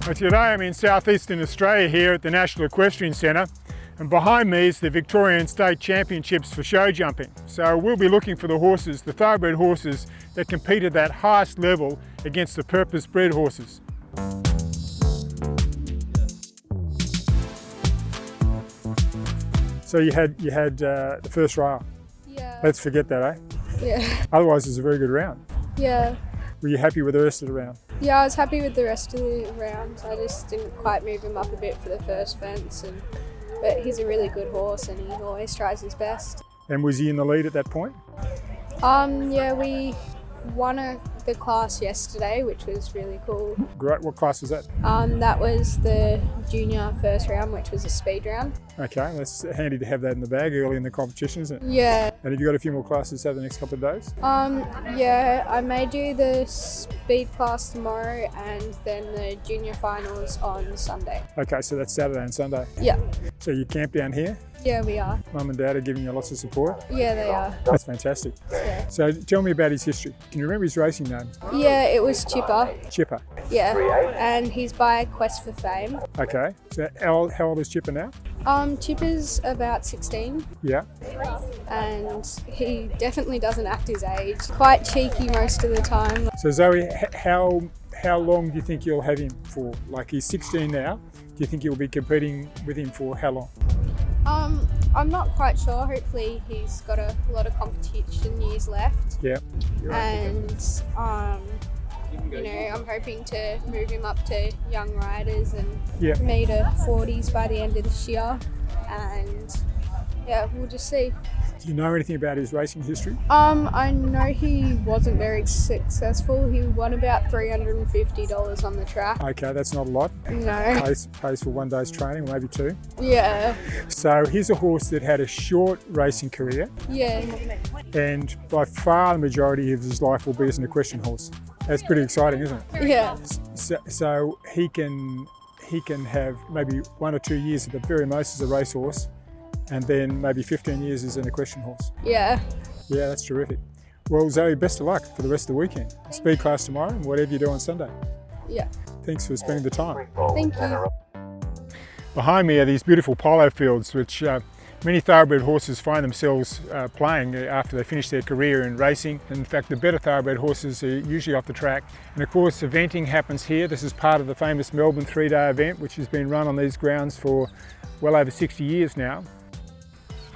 Well, today I'm in southeastern Australia here at the National Equestrian Centre, and behind me is the Victorian State Championships for show jumping. So we'll be looking for the horses, the thoroughbred horses that compete at that highest level against the purpose-bred horses. So you had the first trial. Yeah. Let's forget that, eh? Yeah. Otherwise, it's a very good round. Yeah. Were you happy with the rest of the round? Yeah, I was happy with the rest of the round. I just didn't quite move him up a bit for the first fence, but he's a really good horse and he always tries his best. And was he in the lead at that point? Yeah, we won the class yesterday, which was really cool. Great. What class was that? That was the junior first round, which was a speed round. Okay, that's handy to have that in the bag early in the competition, isn't it? Yeah. And have you got a few more classes over the next couple of days? Yeah, I may do the speed class tomorrow and then the junior finals on Sunday. Okay, so that's Saturday and Sunday. Yeah. So you camp down here? Yeah, we are. Mum and Dad are giving you lots of support? Yeah, they are. That's fantastic. Yeah. So tell me about his history. Can you remember his racing name? Yeah, it was Chipper. Chipper. Yeah, and he's by Quest for Fame. Okay, so how old is Chipper now? Chipper's about 16. Yeah. And he definitely doesn't act his age. Quite cheeky most of the time. So Zoe, how long do you think you'll have him for? Like he's 16 now. Do you think you'll be competing with him for how long? I'm not quite sure. Hopefully he's got a lot of competition years left. Yeah. And I'm hoping to move him up to young riders and me to 40s by the end of this year. And yeah, we'll just see. Do you know anything about his racing history? I know he wasn't very successful. He won about $350 on the track. Okay, that's not a lot. No. Pays for one day's training, or maybe two. Yeah. So he's a horse that had a short racing career. Yeah. And by far the majority of his life will be as an equestrian horse. That's pretty exciting, isn't it? Yeah. So he can have maybe 1 or 2 years at the very most as a racehorse, and then maybe 15 years as an equestrian horse. Yeah. Yeah, that's terrific. Well, Zoe, best of luck for the rest of the weekend. Speed class tomorrow and whatever you do on Sunday. Yeah. Thanks for spending the time. Thank you. Behind me are these beautiful polo fields, which many thoroughbred horses find themselves playing after they finish their career in racing. In fact, the better thoroughbred horses are usually off the track. And of course, eventing happens here. This is part of the famous Melbourne 3-day event, which has been run on these grounds for well over 60 years now.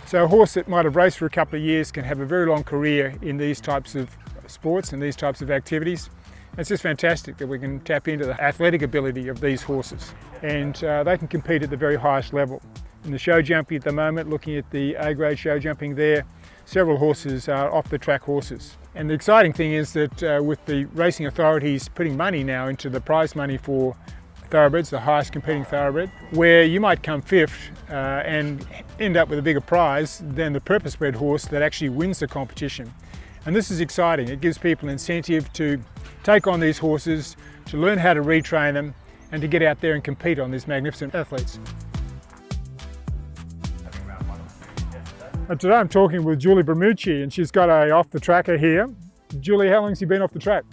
So a horse that might have raced for a couple of years can have a very long career in these types of sports and these types of activities. It's just fantastic that we can tap into the athletic ability of these horses, and they can compete at the very highest level. In the show jumping at the moment, looking at the A-grade show jumping there, several horses are off the track horses. And the exciting thing is that with the racing authorities putting money now into the prize money for thoroughbreds, the highest competing thoroughbred, where you might come fifth and end up with a bigger prize than the purpose-bred horse that actually wins the competition. And this is exciting. It gives people incentive to take on these horses, to learn how to retrain them, and to get out there and compete on these magnificent athletes. And today I'm talking with Julie Bermucci, and she's got a off-the-tracker here. Julie, how long has he been off the track?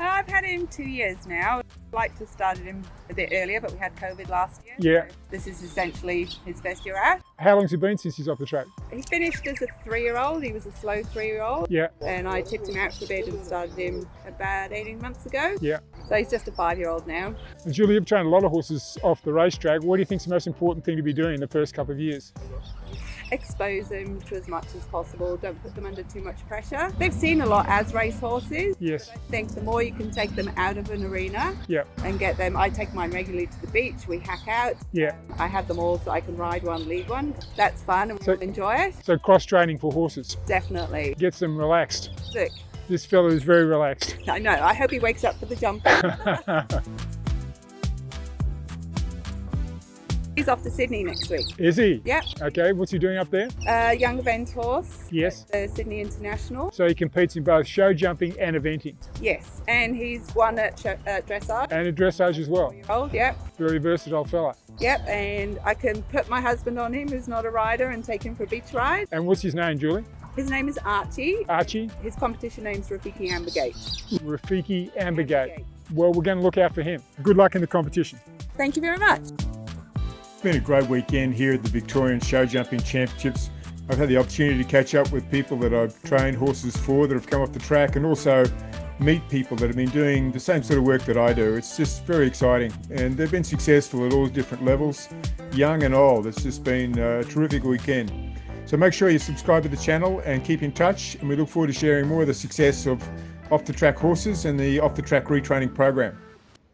I've had him 2 years now. I'd like to have started him a bit earlier, but we had COVID last year. Yeah. So this is essentially his first year out. How long has he been since he's off the track? He finished as a 3-year-old. He was a slow 3-year-old. Yeah. And I tipped him out for bed and started him about 18 months ago. Yeah. So he's just a 5-year-old now. And Julie, you've trained a lot of horses off the racetrack. What do you think is the most important thing to be doing in the first couple of years? Expose them to as much as possible. Don't put them under too much pressure. They've seen a lot as racehorses. Yes. I think the more you can take them out of an arena and get them, I take mine regularly to the beach, we hack out. Yeah. I have them all so I can ride one, lead one. That's fun and we'll enjoy it. So cross-training for horses. Definitely. Gets them relaxed. Sick. This fellow is very relaxed. I know. I hope he wakes up for the jumping. He's off to Sydney next week. Is he? Yep. Okay, what's he doing up there? Young event horse. Yes. The Sydney International. So he competes in both show jumping and eventing. Yes, and he's won at dressage. And at dressage as well. Yep. Very versatile fella. Yep, and I can put my husband on him, who's not a rider, and take him for a beach ride. And what's his name, Julie? His name is Archie. Archie? His competition name's Rafiki Ambergate. Rafiki Ambergate. well, we're going to look out for him. Good luck in the competition. Thank you very much. It's been a great weekend here at the Victorian Showjumping Championships. I've had the opportunity to catch up with people that I've trained horses for that have come off the track, and also meet people that have been doing the same sort of work that I do. It's just very exciting, and they've been successful at all different levels, young and old. It's just been a terrific weekend. So make sure you subscribe to the channel and keep in touch, and we look forward to sharing more of the success of off-the-track horses and the off-the-track retraining program.